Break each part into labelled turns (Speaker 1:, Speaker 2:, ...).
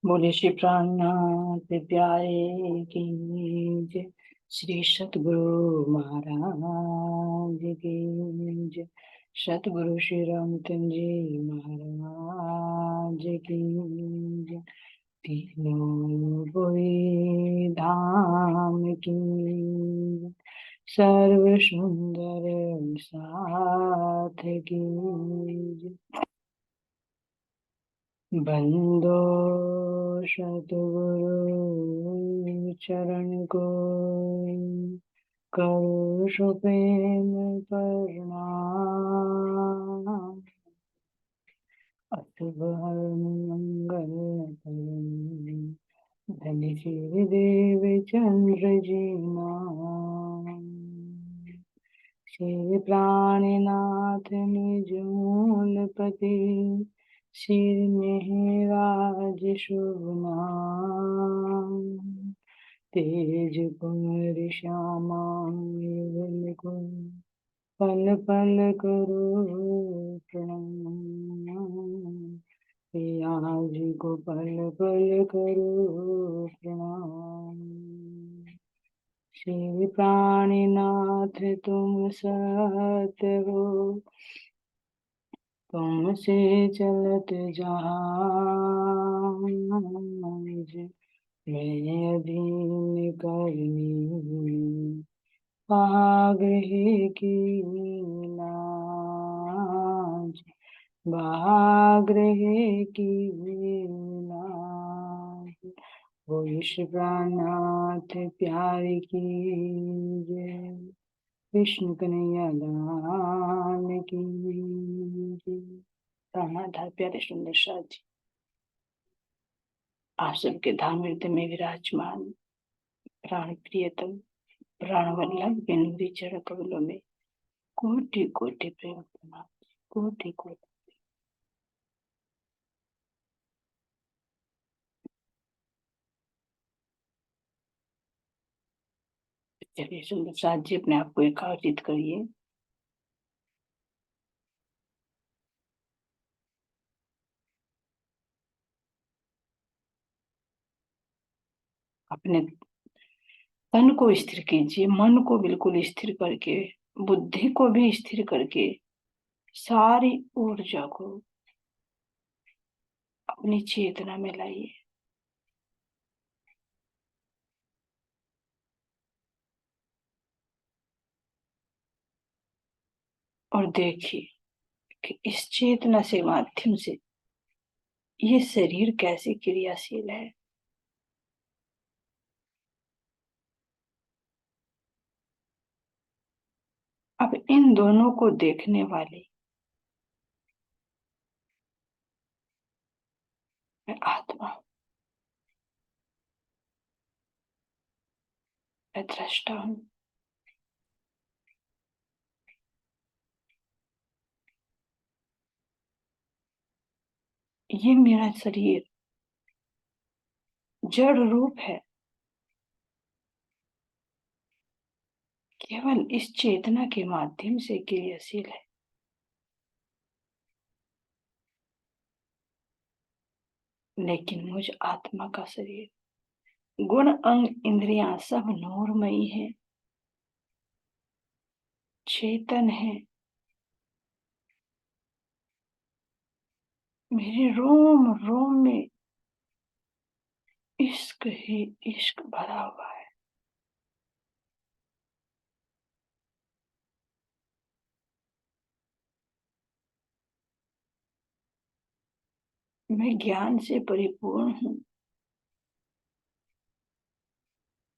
Speaker 1: बोले श्री प्राणनाथ प्यारे की जय। श्री सतगुरु महाराज की जय। सतगुरु श्री रामचंद्र जी महाराज की जय। तीनों बोई धाम की जय। सर्व सुंदर साथ की जय। बंदो सतगुरु चरण को करो सुप्रेम प्रणाम। अशुभ मंगल धन श्री देव चंद्र जी नाम। श्री प्राणनाथ निजूल पति सिर मेहराज शुभ नाम। तेज कुमार श्यामा युगल को पल पल करो प्रणाम। आज को पल पल करो प्रणाम। श्री प्राणीनाथ तुम सत्य हो, तुमसे चलत जहां। मैं अधीन करनी आग्रह की लाज। आग्रह की लाज। वो ईश प्राणनाथ प्यारे की जय। विष्णु कन्हैया लाल की जय। प्राणाधार प्यारे सुंदर साथ जी, आप सबके धाम हृदय में विराजमान प्राण प्रियतम प्राण वल्लभ बिंदु चरण कमलों में कोटि कोटि प्रेम प्रणाम। कोटि कोटि। चलिए सुंदर साथ जी, अपने आप को एकाग्रित करिए। अपने तन को स्थिर कीजिए, मन को बिल्कुल स्थिर करके, बुद्धि को भी स्थिर करके, सारी ऊर्जा को अपनी चेतना में लाइए। और देखिए कि इस चेतना से माध्यम से ये शरीर कैसे क्रियाशील है। अब इन दोनों को देखने वाली मैं आत्मा, मैं दृष्टा हूं। ये मेरा शरीर जड़ रूप है, केवल इस चेतना के माध्यम से क्रियाशील है। लेकिन मुझ आत्मा का शरीर, गुण अंग इंद्रियां सब नूरमयी है, चेतन है। मेरे रोम रोम में इश्क ही इश्क भरा हुआ है। मैं ज्ञान से परिपूर्ण हूँ।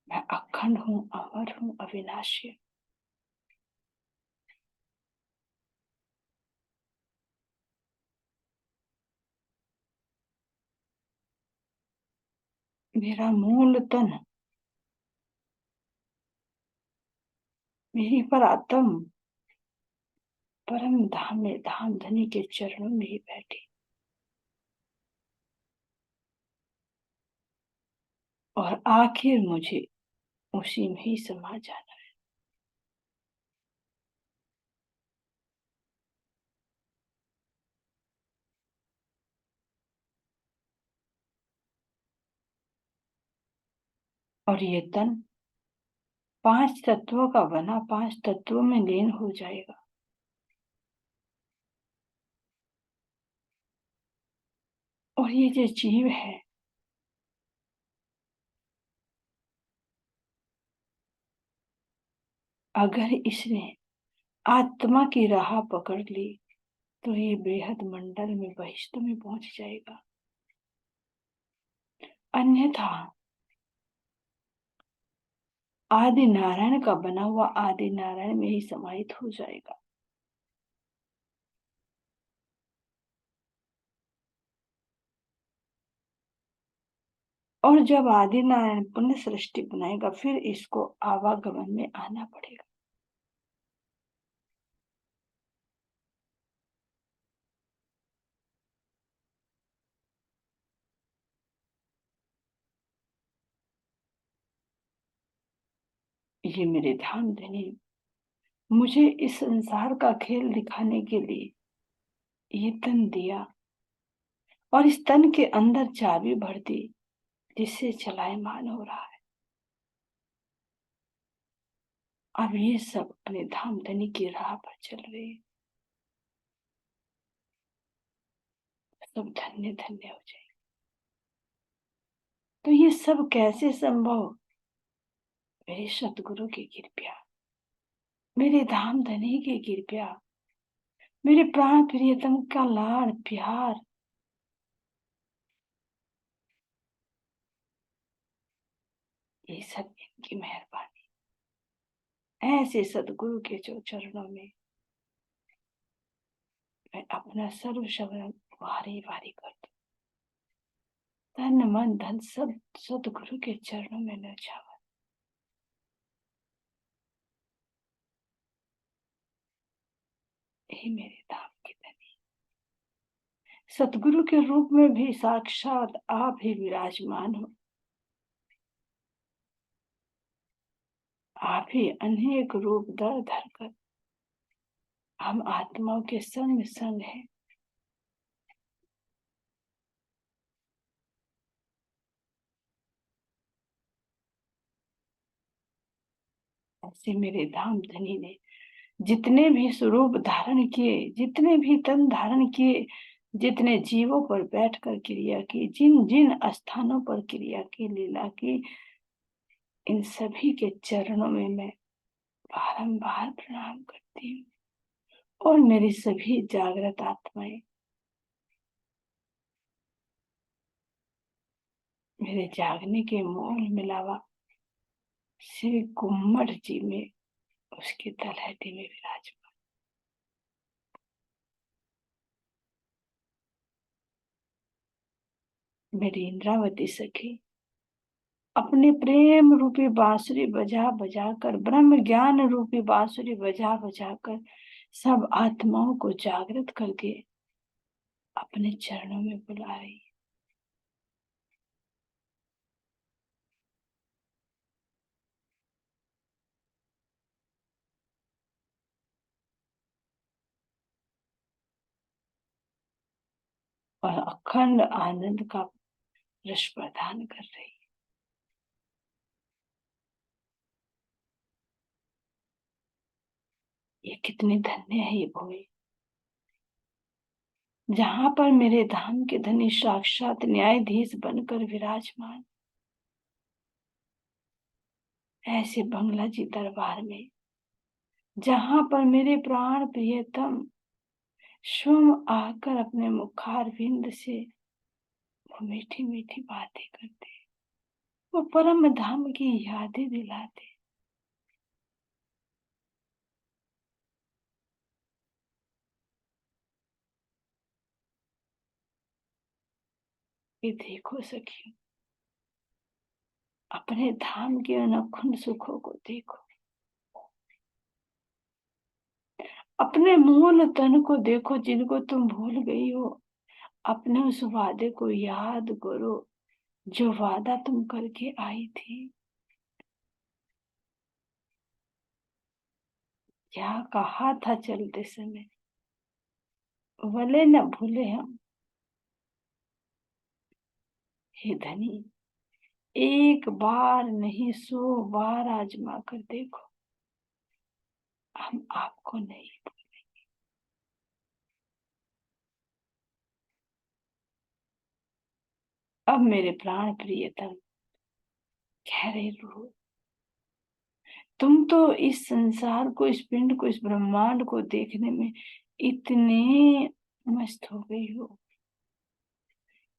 Speaker 1: मैं अखंड हूँ, अमर हूँ, अविनाशी। मेरा मूल तन, मेरी पर आत्म परम धाम में धाम धनी के चरणों में ही बैठी, और आखिर मुझे उसी में ही समा जाना है। और ये तन 5 तत्वों का बना 5 तत्वों में लीन हो जाएगा। और ये जो जीव है, अगर इसने आत्मा की राह पकड़ ली तो ये बेहद मंडल में बहिष्ठ में पहुंच जाएगा। अन्यथा आदि नारायण का बना हुआ आदि नारायण में ही समाहित हो जाएगा। और जब आदि नारायण पुण्य सृष्टि बनाएगा फिर इसको आवागमन में आना पड़ेगा। ये मेरे धाम धनी मुझे इस संसार का खेल दिखाने के लिए ये तन दिया और इस तन के अंदर चाबी भर दी जिससे चलायमान हो रहा है। अब ये सब अपने धाम धनी की राह पर चल रहे हैं। सब धन्य धन्य हो जाए। तो ये सब कैसे संभव? मेरे सतगुरु की कृपा, मेरे धाम धनी की कृपा, मेरे प्राण प्रियतम का लाड़ प्यार, ये सब इनकी मेहरबानी। ऐसे सतगुरु के जो चरणों में मैं अपना सर्व शरण वारी वारी कर दूं। तन मन धन सब सतगुरु के चरणों में न्यौछावर। हे मेरे धाम की धनी, सतगुरु के रूप में भी साक्षात आप ही विराजमान हो। आप ही अनेक रूप धर धर कर हम आत्माओं के संग संग हैं। ऐसे मेरे धाम धनी ने जितने भी स्वरूप धारण किए, जितने भी तन धारण किए, जितने जीवों पर बैठकर क्रिया की, जिन जिन स्थानों पर क्रिया की, लीला की, इन सभी के चरणों में मैं बारंबार प्रणाम करती हूँ। और मेरी सभी जागृत आत्माएं मेरे जागने के मूल मिलावा श्री कुम्मठ जी में उसकी तलहटी में विराजमान। मेरी इंद्रावती सखी अपने प्रेम रूपी बांसुरी बजा बजा कर, ब्रह्म ज्ञान रूपी बांसुरी बजा बजा कर सब आत्माओं को जागृत करके अपने चरणों में बुला रही है। और अखंड आनंद का रस प्रदान कर रही है। ये कितनी धन्य है ये भूमि, जहां पर मेरे धाम के धनी साक्षात न्यायाधीश बनकर विराजमान। ऐसे बंगला जी दरबार में जहां पर मेरे प्राण प्रियतम स्वयं आकर अपने मुखार विंद से वो मीठी मीठी बातें करते, वो परम धाम की यादें दिलाते। ये देखो सखी, अपने धाम के अनखुंद सुखों को देखो, अपने मूल तन को देखो जिनको तुम भूल गई हो। अपने उस वादे को याद करो जो वादा तुम करके आई थी। क्या कहा था चलते समय, भले न भूले हम। हे धनी, एक बार नहीं 100 बार आजमा कर देखो, हम आपको नहीं। अब मेरे प्राण प्रियतम कह रहे रूह, तुम तो इस संसार को, इस पिंड को, इस ब्रह्मांड को देखने में इतने मस्त हो गई हो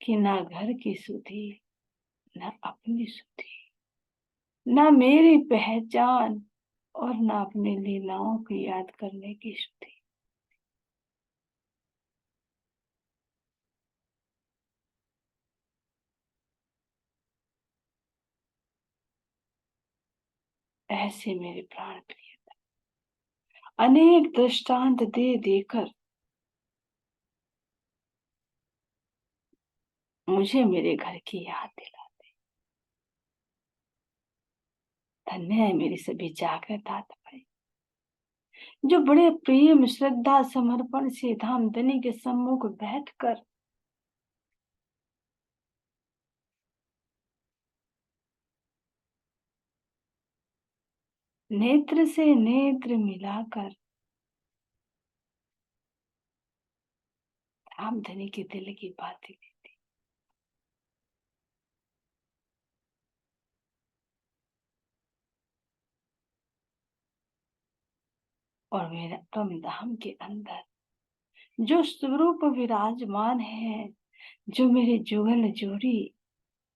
Speaker 1: कि ना घर की सुधि, ना अपनी सुधि, ना मेरी पहचान, और ना अपनी लीलाओं की याद करने की सुधि। ऐसे मेरे प्राण प्रिय अनेक दृष्टांत दे देकर मुझे मेरे घर की याद दिलाते। धन्य है मेरी सभी जागृत आत्माएं, जो बड़े प्रेम, श्रद्धा, समर्पण से धामधनी के सम्मुख बैठकर नेत्र से नेत्र मिलाकर धामधनी के दिल की बातें कहती, और मेरा परम धाम के अंदर जो स्वरूप विराजमान है, जो मेरे जुगल जोड़ी,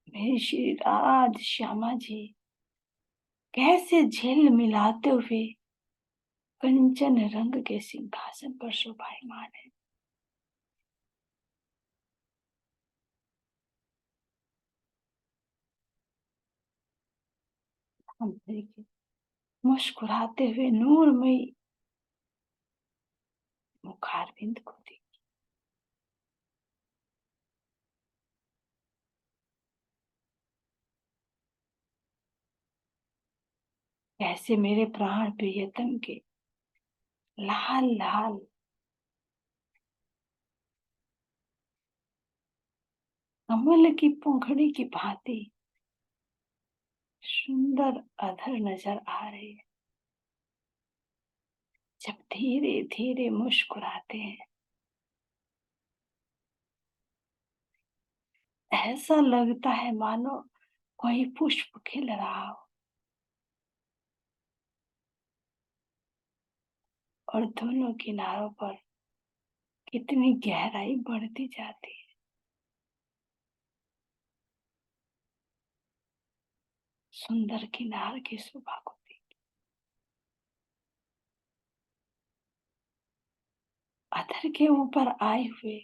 Speaker 1: मेरी श्री राध श्यामा जी कैसे झिल मिलाते हुए कंचन रंग के सिंहासन पर शोभायमान है। हम देखिए मुस्कुराते हुए नूरमयी मुखारविंद को देखिए, कैसे मेरे प्राण प्रियतम के लाल लाल कमल की पंखड़ी की भांति सुंदर अधर नजर आ रहे हैं, जब धीरे धीरे मुस्कुराते हैं। ऐसा लगता है मानो कोई पुष्प खिल रहा हो, और दोनों किनारों पर कितनी गहराई बढ़ती जाती है। सुंदर किनार की शोभा को देख, अधर के ऊपर आए हुए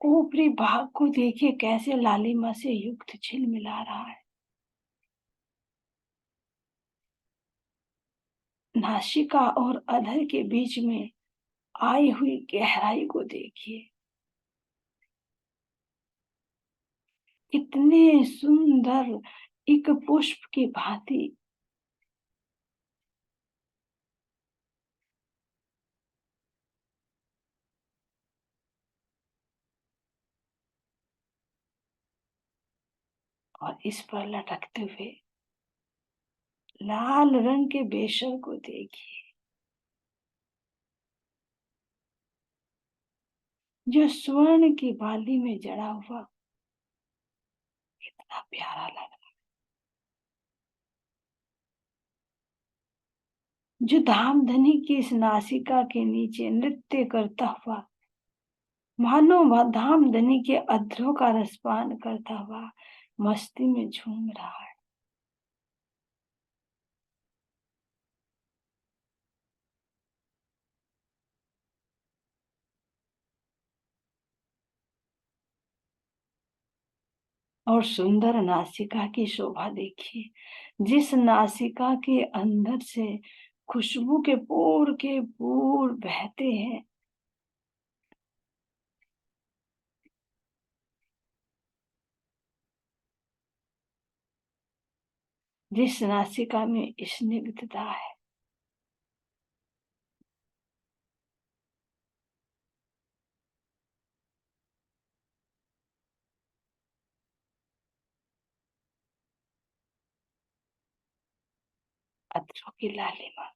Speaker 1: ऊपरी भाग को देखिए कैसे लालिमा से युक्त झिलमिला रहा है। नासिका और अधर के बीच में आई हुई गहराई को देखिए, कितने सुंदर एक पुष्प की भांति और इस पर लटकते हुए लाल रंग के बेशर को देखिए, जो स्वर्ण की बाली में जड़ा हुआ, कितना प्यारा लग रहा। जो धामधनी की इस नासिका के नीचे नृत्य करता हुआ, मानो वह धामधनी के अधरों का रसपान करता हुआ मस्ती में झूम रहा है। और सुंदर नासिका की शोभा देखिए, जिस नासिका के अंदर से खुशबू के पूर बहते हैं, जिस नासिका में स्निग्धता है, अधरों की लालिमा,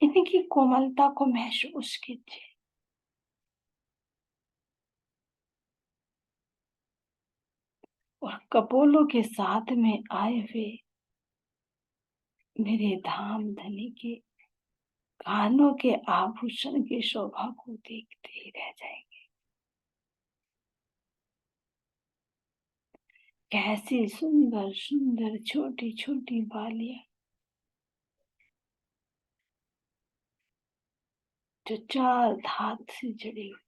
Speaker 1: इनकी कोमलता को महसूस कीजिए। और कपोलों के साथ में आए हुए मेरे धाम धनी के कानों के आभूषण की शोभा को देखते ही रह जाएंगे। कैसी सुंदर सुंदर छोटी छोटी बालियां, जो चार धात से जड़ी हुई,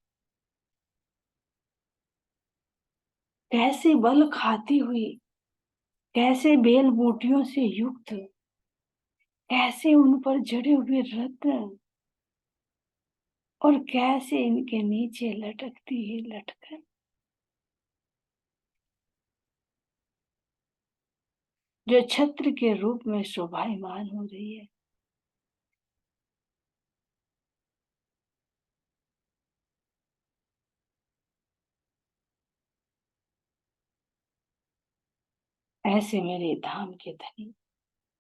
Speaker 1: कैसे बल खाती हुई, कैसे बेल बूटियों से युक्त, कैसे उन पर जड़े हुए रत्न, और कैसे इनके नीचे लटकती है लटकन, जो छत्र के रूप में शोभायमान हो रही है। ऐसे मेरे धाम के धनी,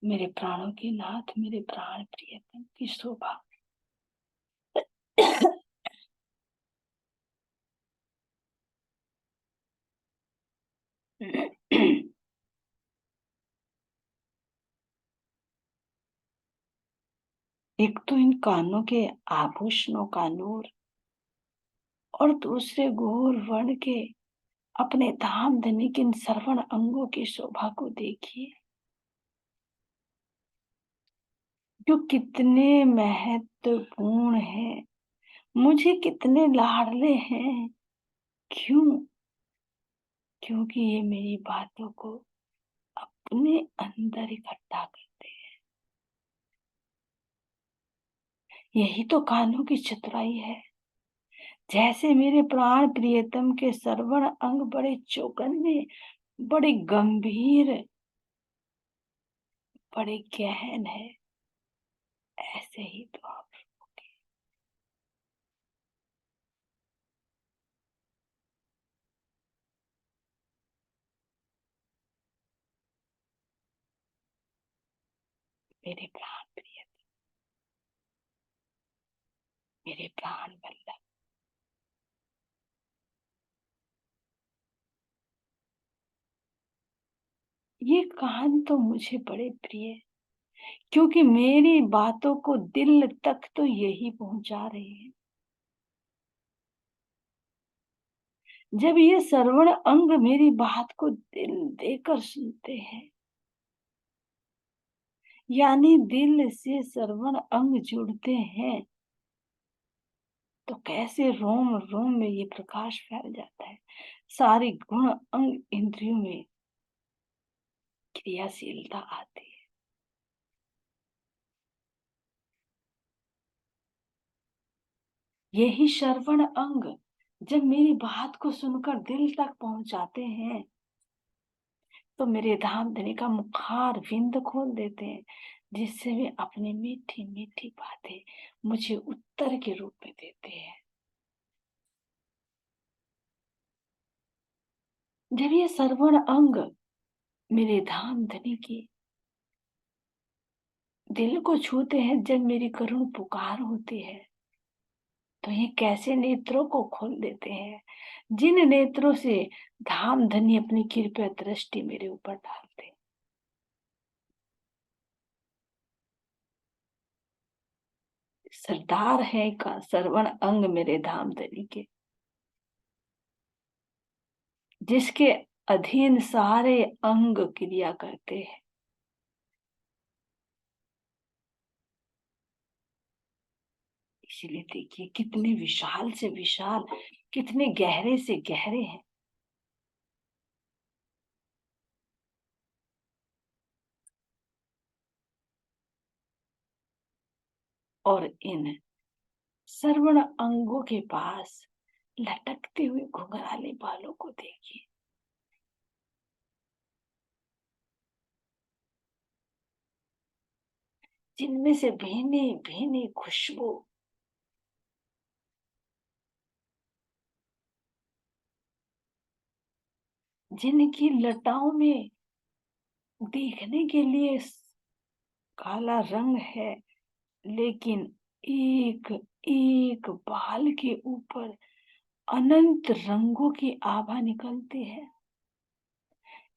Speaker 1: मेरे प्राणों के नाथ, मेरे प्राण प्रियतम की शोभा एक तो इन कानों के आभूषणों का नूर, और दूसरे घोर वर्ण के अपने धाम धनी के इन श्रवण अंगों की शोभा को देखिए, जो कितने महत्वपूर्ण है, मुझे कितने लाडले हैं। क्यों? क्योंकि ये मेरी बातों को अपने अंदर इकट्ठा करते हैं। यही तो कानों की चतुराई है। जैसे मेरे प्राण प्रियतम के श्रवण अंग बड़े चौकन्ने, बड़े गंभीर, बड़े गहन है, ऐसे ही तो आप लोगों मेरे प्राण प्रिय, मेरे प्राण वल्लभ, ये कान तो मुझे बड़े प्रिय, क्योंकि मेरी बातों को दिल तक तो यही पहुंचा रहे हैं। जब ये श्रवण अंग मेरी बात को दिल देकर सुनते हैं, यानी दिल से श्रवण अंग जुड़ते हैं, तो कैसे रोम रोम में ये प्रकाश फैल जाता है, सारी गुण अंग इंद्रियों में क्रियाशीलता आती है। यही श्रवण अंग जब मेरी बात को सुनकर दिल तक पहुंचाते हैं, तो मेरे धाम धनी का मुखार विंद खोल देते हैं, जिससे वे अपनी मीठी मीठी बातें मुझे उत्तर के रूप में देते हैं। जब ये श्रवण अंग मेरे धाम धनी की दिल को छूते हैं, जब मेरी करुण पुकार होती है, तो ये कैसे नेत्रों को खोल देते हैं, जिन नेत्रों से धाम धनी अपनी कृपया दृष्टि मेरे ऊपर डालते। सरदार है का श्रवण अंग मेरे धाम धनी के, जिसके अधीन सारे अंग क्रिया करते हैं। इसीलिए देखिए कितने विशाल से विशाल, कितने गहरे से गहरे हैं। और इन श्रवण अंगों के पास लटकते हुए घुंघराले बालों को देखिए, जिनमें से भीनी भीनी खुशबू, जिनकी लताओं में देखने के लिए काला रंग है, लेकिन एक एक बाल के ऊपर अनंत रंगों की आभा निकलती है।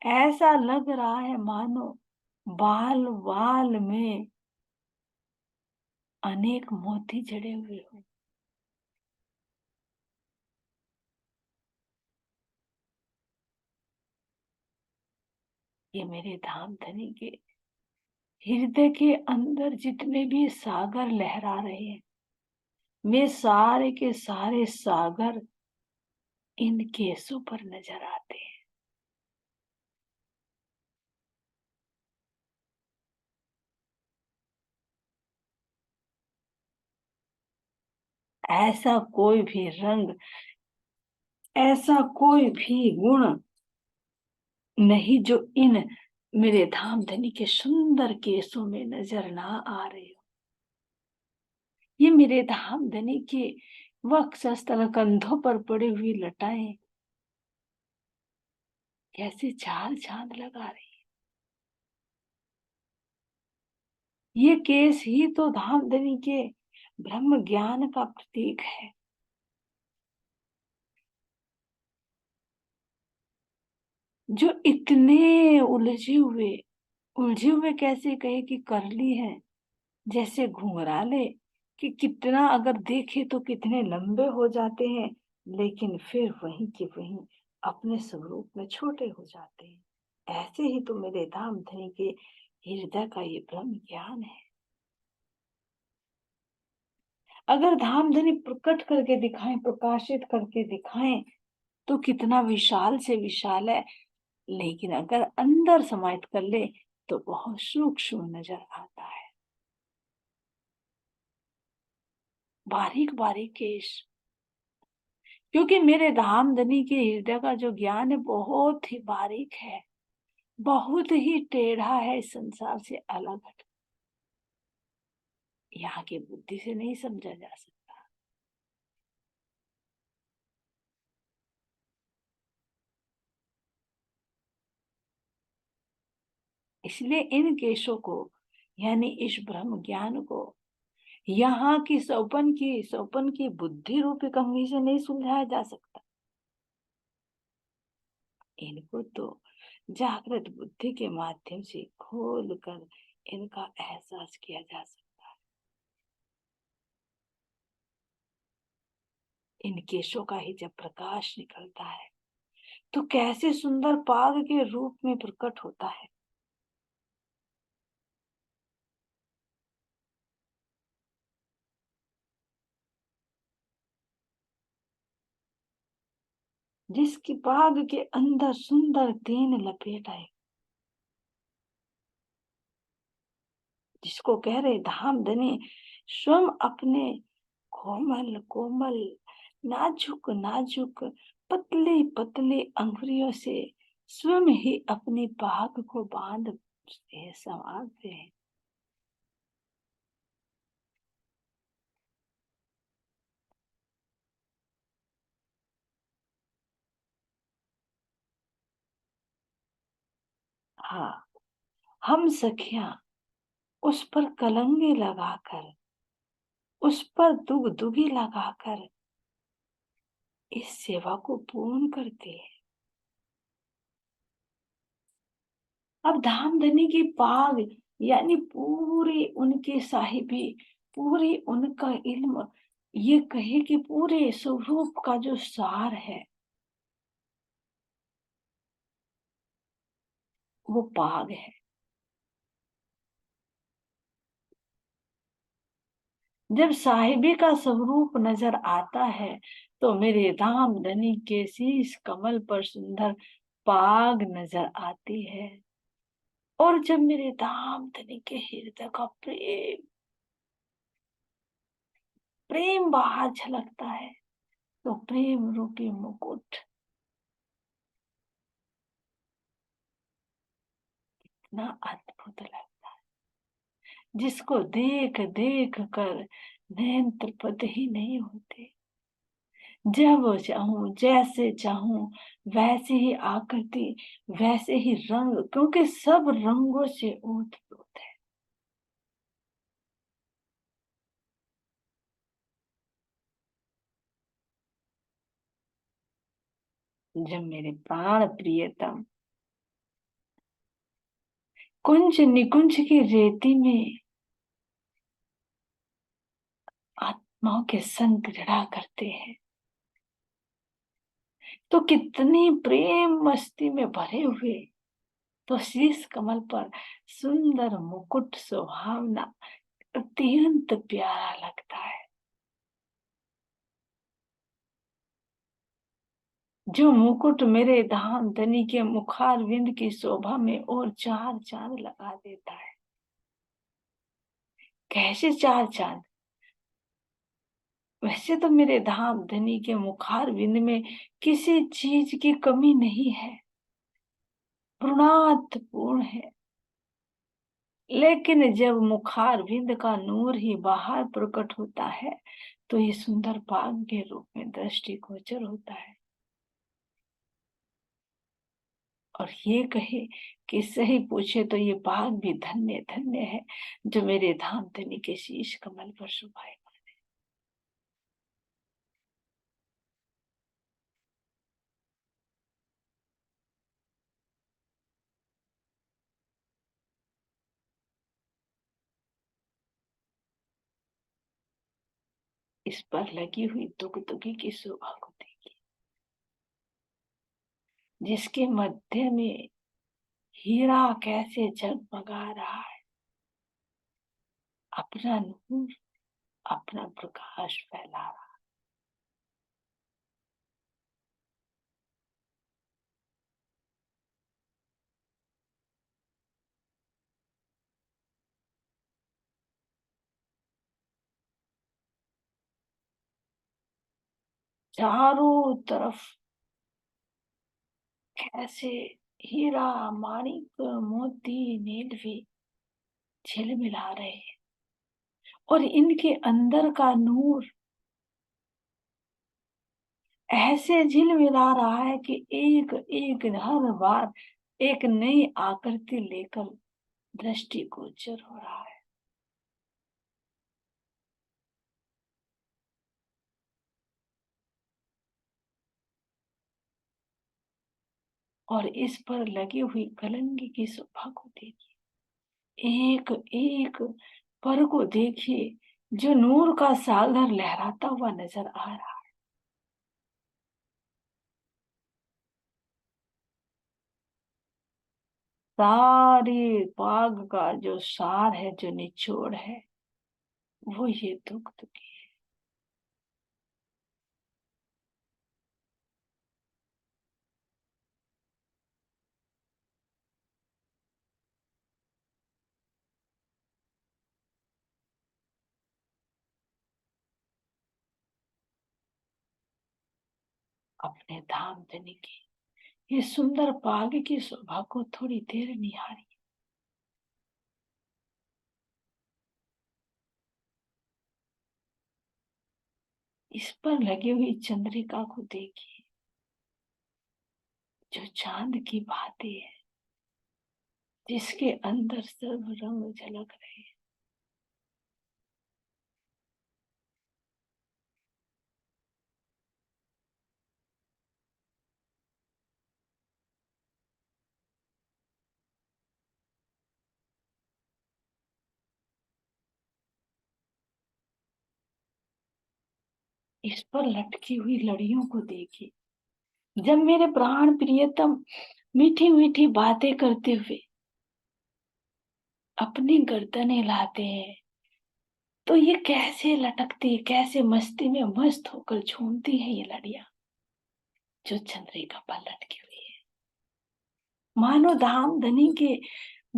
Speaker 1: ऐसा लग रहा है मानो बाल बाल में अनेक मोती जड़े हुए हो। ये मेरे धाम धनी के हृदय के अंदर जितने भी सागर लहरा रहे हैं, वे सारे के सारे सागर इन केसों पर नजर आते हैं। ऐसा कोई भी रंग, ऐसा कोई भी गुण नहीं जो इन मेरे धाम धनी के सुंदर केसों में नजर ना आ रहे हो। ये मेरे धाम धनी के वक्षस्थल कंधों पर पड़ी हुई लटाएं कैसे चाल चांद लगा रही। ये केस ही तो धाम धनी के ब्रह्म ज्ञान का प्रतीक है। जो इतने उलझे हुए कैसे कहे कि करली है, जैसे घुंघराले कि कितना अगर देखे तो कितने लंबे हो जाते हैं, लेकिन फिर वहीं के वहीं अपने स्वरूप में छोटे हो जाते हैं। ऐसे ही तो मेरे धाम धनी के हृदय का ये ब्रह्म ज्ञान है। अगर धाम धनी प्रकट करके दिखाएं, प्रकाशित करके दिखाएं, तो कितना विशाल से विशाल है, लेकिन अगर अंदर समाहित कर ले तो बहुत सूक्ष्म नजर आता है। बारीक बारीक केश, क्योंकि मेरे धाम धनी के हृदय का जो ज्ञान है बहुत ही बारीक है, बहुत ही टेढ़ा है, इस संसार से अलग हट, यहाँ की बुद्धि से नहीं समझा जा सकता। इसलिए इन केशों को, यानी इस ब्रह्म ज्ञान को यहाँ की सौपन की बुद्धि रूपी कंघी से नहीं सुलझाया जा सकता। इनको तो जागृत बुद्धि के माध्यम से खोल कर इनका एहसास किया जा सकता है। इन केशों का ही जब प्रकाश निकलता है तो कैसे सुंदर पाग के रूप में प्रकट होता है। जिसकी पाग के अंदर सुंदर तीन लपेट है, जिसको कह रहे धाम धनी स्वयं अपने कोमल कोमल नाजुक नाजुक पतली पतली अंगुलियों से स्वयं ही अपनी पाग को बांध संवारते हैं। हाँ, हम सखियां उस पर कलंगे लगाकर, उस पर दुगी लगाकर इस सेवा को पूर्ण करते हैं। अब धामधनी की पाग यानी पूरी उनकी साहिबी, पूरी उनका इल्म, ये कहे कि पूरे स्वरूप का जो सार है वो पाग है। जब साहिबी का स्वरूप नजर आता है तो मेरे धामधनी के शीश कमल पर सुंदर पाग नजर आती है। और जब मेरे धामधनी के हृदय का प्रेम प्रेम बाहर झलकता है तो प्रेम रूपी मुकुट ना अद्भुत लगता है, जिसको देख देख कर नैन तृप्त ही नहीं होते। जब चाहूं जैसे चाहूं वैसे ही आकृति, वैसे ही रंग, क्योंकि सब रंगों से ओत प्रोत है। जब मेरे प्राण प्रियतम कुंज निकुंज की रेती में आत्माओं के संग क्रीड़ा करते हैं, तो कितनी प्रेम मस्ती में भरे हुए तो शीश कमल पर सुंदर मुकुट सुहावना अत्यंत प्यारा लगता है। जो मुकुट मेरे धाम धनी के मुखार विंद की शोभा में और चार चांद लगा देता है। कैसे चार चांद? वैसे तो मेरे धाम धनी के मुखार विंद में किसी चीज की कमी नहीं है, पूर्ण है, लेकिन जब मुखार विंद का नूर ही बाहर प्रकट होता है तो ये सुंदर बाग के रूप में दृष्टिगोचर होता है। और ये कहे कि सही पूछे तो ये बाग भी धन्य धन्य है जो मेरे धाम धनी के शीश कमल पर शोभाए। इस पर लगी हुई दुगदुगी की शोभा को देखिए, जिसके मध्य में हीरा कैसे जगमगा रहा है, अपना नूर, अपना प्रकाश फैला रहा है। चारों तरफ कैसे हीरा माणिक मोती नील भी झिलमिला रहे हैं, और इनके अंदर का नूर ऐसे झिलमिला रहा है कि एक एक हर बार एक नई आकृति लेकर दृष्टिगोचर हो रहा है। और इस पर लगी हुई कलंगी की शोभा को देखिए, एक एक पर को देखिए जो नूर का सागर लहराता हुआ नजर आ रहा है। सारे बाग का जो सार है, जो निचोड़ है, वो ये दुख दुखी अपने धाम धनी की ये सुंदर बाग की शोभा को थोड़ी देर निहारी। इस पर लगी हुई चंद्रिका को देखिए, जो चांद की भांति है, जिसके अंदर सर्व रंग झलक रहे हैं। इस पर लटकी हुई लड़ियों को देखिए, जब मेरे प्राण प्रियतम मीठी मीठी बातें करते हुए अपनी गर्दन हिलाते हैं, तो ये कैसे लटकती, कैसे मस्ती में मस्त होकर झूमती है ये लड़ियां, जो चंद्रिका पर लटकी हुई है। मानो धाम धनी के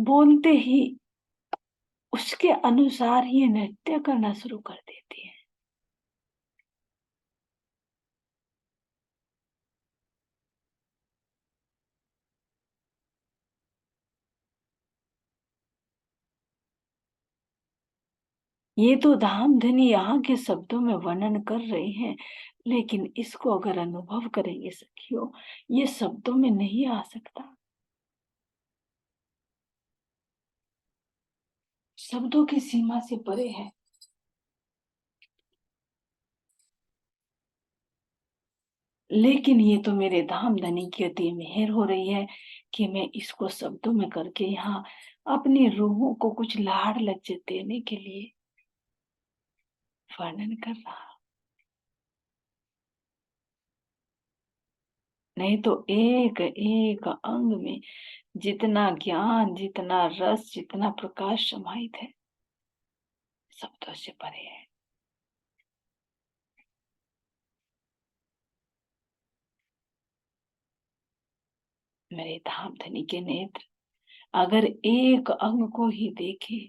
Speaker 1: बोलते ही उसके अनुसार ये नृत्य करना शुरू कर देती है। ये तो धाम धनी यहाँ के शब्दों में वर्णन कर रहे हैं, लेकिन इसको अगर अनुभव करेंगे सखियों, ये शब्दों में नहीं आ सकता, शब्दों की सीमा से परे है। लेकिन ये तो मेरे धाम धनी की अति मेहर हो रही है कि मैं इसको शब्दों में करके यहाँ अपनी रूहों को कुछ लाड़ लज्जत देने के लिए वर्णन कर रहा। नहीं तो एक एक अंग में जितना ज्ञान, जितना रस, जितना प्रकाश समाहित है, शब्दों से परे है। मेरे धाम धनी के नेत्र अगर एक अंग को ही देखे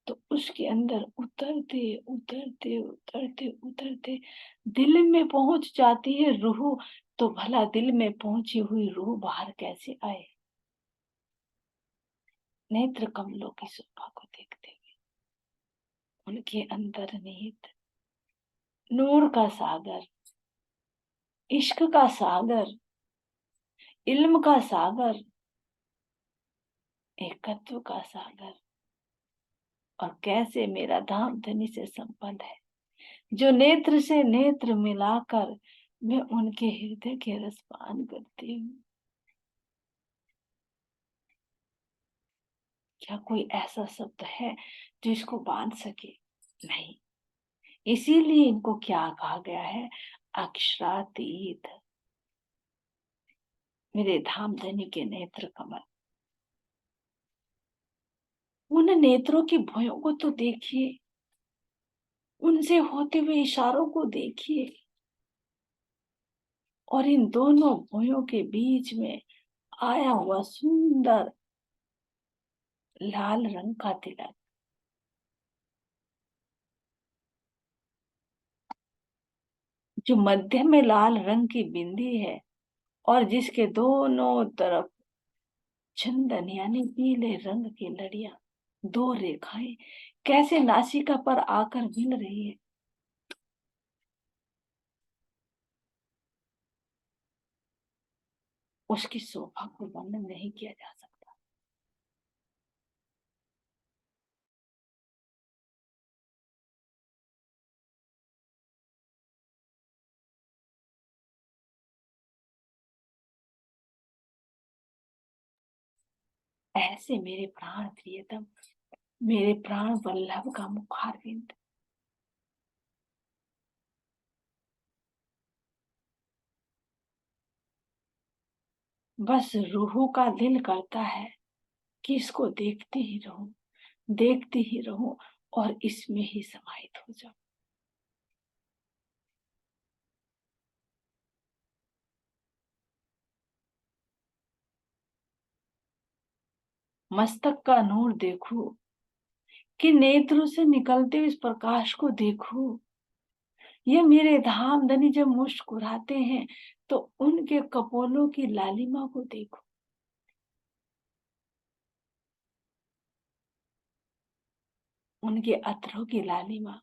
Speaker 1: तो उसके अंदर उतरते उतरते उतरते उतरते दिल में पहुंच जाती है रूह। तो भला दिल में पहुंची हुई रूह बाहर कैसे आए? नेत्र कमलों की शोभा को देखते हुए उनके अंदर निहित नूर का सागर, इश्क का सागर, इल्म का सागर, एकत्व का सागर, और कैसे मेरा धाम धनी से संबंध है जो नेत्र से नेत्र मिलाकर मैं उनके हृदय के रस पान करती हूँ। क्या कोई ऐसा शब्द है जो इसको बांध सके? नहीं। इसीलिए इनको क्या कहा गया है? अक्षरातीत। मेरे धाम धनी के नेत्र कमल, उन नेत्रों की भुयों को तो देखिए, उनसे होते हुए इशारों को देखिए, और इन दोनों भुयों के बीच में आया हुआ सुंदर लाल रंग का तिलक, जो मध्य में लाल रंग की बिंदी है और जिसके दोनों तरफ चंदन यानी पीले रंग की लड़ियां, दो रेखाएं कैसे नासिका पर आकर मिल रही है। उसकी शोभा को वर्णन नहीं किया जा सकता। ऐसे मेरे प्राण प्रियतम, मेरे प्राण वल्लभ का मुखारविंद, बस रूहों का दिल करता है कि इसको देखते ही रहूं, देखते ही रहूं और इसमें ही समाहित हो जाऊं। मस्तक का नूर देखूं कि नेत्रों से निकलते हुए इस प्रकाश को देखूं। ये मेरे धाम धनी जब मुस्कुराते हैं तो उनके कपोलों की लालिमा को देखो, उनके अधरों की लालिमा,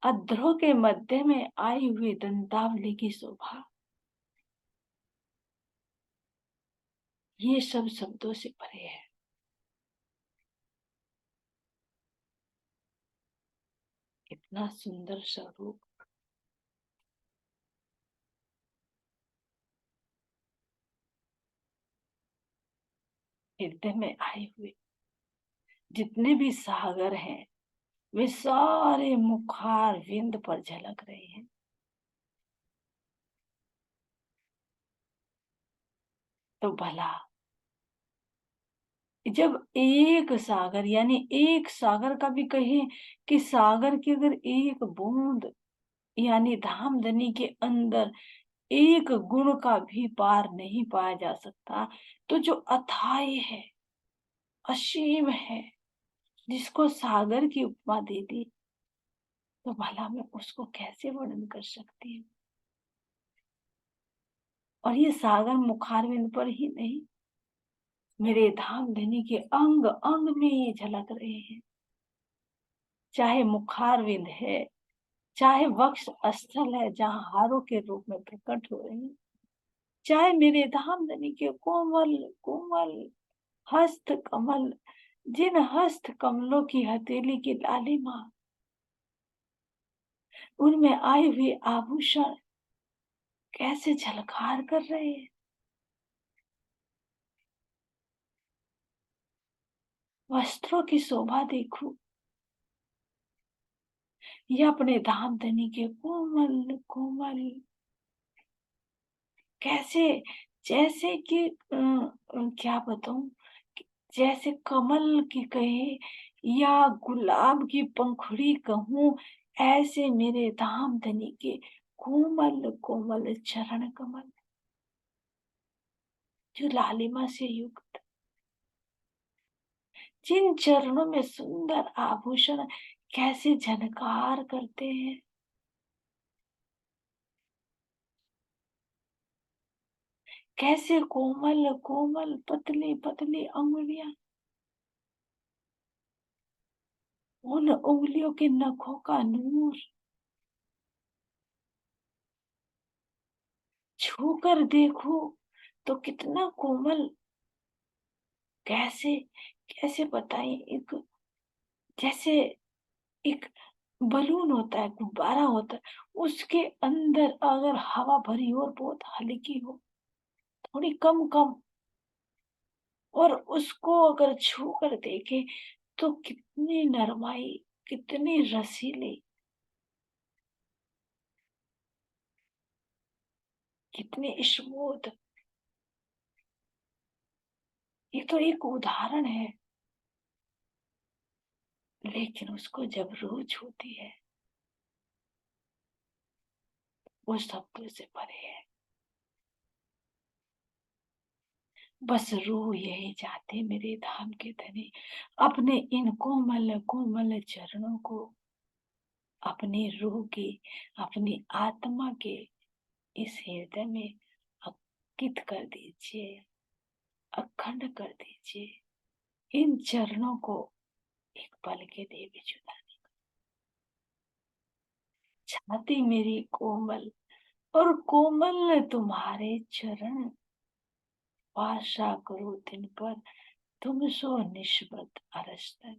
Speaker 1: अधरों के मध्य में आई हुई दंतावली की शोभा, ये सब शब्दों से परे है। इतना सुंदर स्वरूप हृदय में आए हुए जितने भी सागर हैं वे सारे मुखार विंद पर झलक रहे हैं। तो भला जब एक सागर यानी एक सागर का भी कहें कि सागर की अगर एक बूंद यानी धामधनी के अंदर एक गुण का भी पार नहीं पाया जा सकता, तो जो अथाई है, असीम है, जिसको सागर की उपमा दे दी, तो भला मैं उसको कैसे वर्णन कर सकती हूँ? और ये सागर मुखारविंद पर ही नहीं, मेरे धामधनी के अंग अंग में ये झलक रहे हैं। चाहे मुखारविंद है, चाहे वक्ष स्थल है जहाँ हारों के रूप में प्रकट हो रहे हैं, चाहे मेरे धामधनी के कोमल कोमल हस्त कमल, जिन हस्त कमलों की हथेली की लालिमा, उनमें आए हुए आभूषण, कैसे झलकार कर रहे हैं। वस्त्रों की शोभा देखो, ये अपने धाम धनी के कोमल कोमल, कैसे, जैसे कि क्या बताऊं, जैसे कमल की कहे या गुलाब की पंखुड़ी कहूं, ऐसे मेरे धाम धनी के कोमल कोमल चरण कमल, जो लालिमा से युक्त, जिन चरणों में सुंदर आभूषण कैसे झनकार करते हैं। कैसे कोमल कोमल पतली पतली अंगुलियां, उन उंगलियों के नखों का नूर, छूकर देखो तो कितना कोमल। कैसे कैसे बताएं, एक जैसे एक बलून होता है, गुब्बारा होता है, उसके अंदर अगर हवा भरी हो और बहुत हल्की हो, थोड़ी कम कम, और उसको अगर छू कर देखे तो कितनी नरमाई, कितनी रसीली, कितनी स्मूथ। ये तो एक उदाहरण है, लेकिन उसको जब रूह छूती है, वो शब्दों से परे है। बस रूह यही चाहते मेरे धाम के धनी, अपने इन कोमल कोमल चरणों को अपनी रूह की, अपनी आत्मा के इस हृदय में अंकित कर दीजिए, अखंड कर दीजिए। इन चरणों को एक पल के लिए भी जुदा नहीं। छाती मेरी कोमल और कोमल तुम्हारे चरण, आशा करो दिन पर तुम सो निष्पत अरस्तन,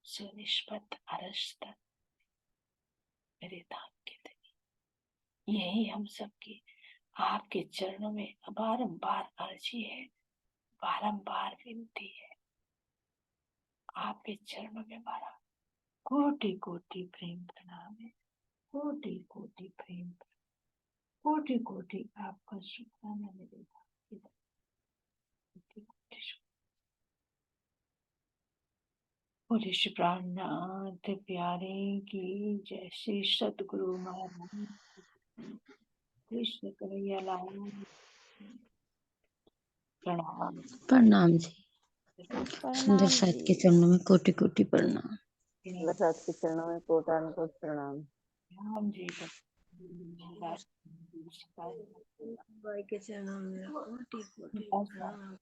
Speaker 1: सो निष्पत अरस्तन मेरे धाम के धनी। यही हम सबकी आपके चरणों में बारंबार अर्जी है, बारंबार विनती है। आपके चरणों में हमारा कोटि कोटि प्रेम प्रणाम है, कोटि कोटि प्रेम, कोटि कोटि आपका शुक्राना मेरे धाम के धनी। कोटि कोटि और श्री प्राणनाथ प्यारे की जय, श्री सतगुरु महाराज कृष्ण कन्हैया लाल, प्रणाम।
Speaker 2: प्रणाम जी। सुंदर
Speaker 3: प्रणाम
Speaker 2: साथ
Speaker 3: जी।
Speaker 2: के चरणों में कोटि कोटि प्रणाम।
Speaker 3: प्रसाद के चरणों में कोटानुकोट प्रणाम।
Speaker 1: राम जी
Speaker 4: भाई के चरणों में कोटि कोटि प्रणाम।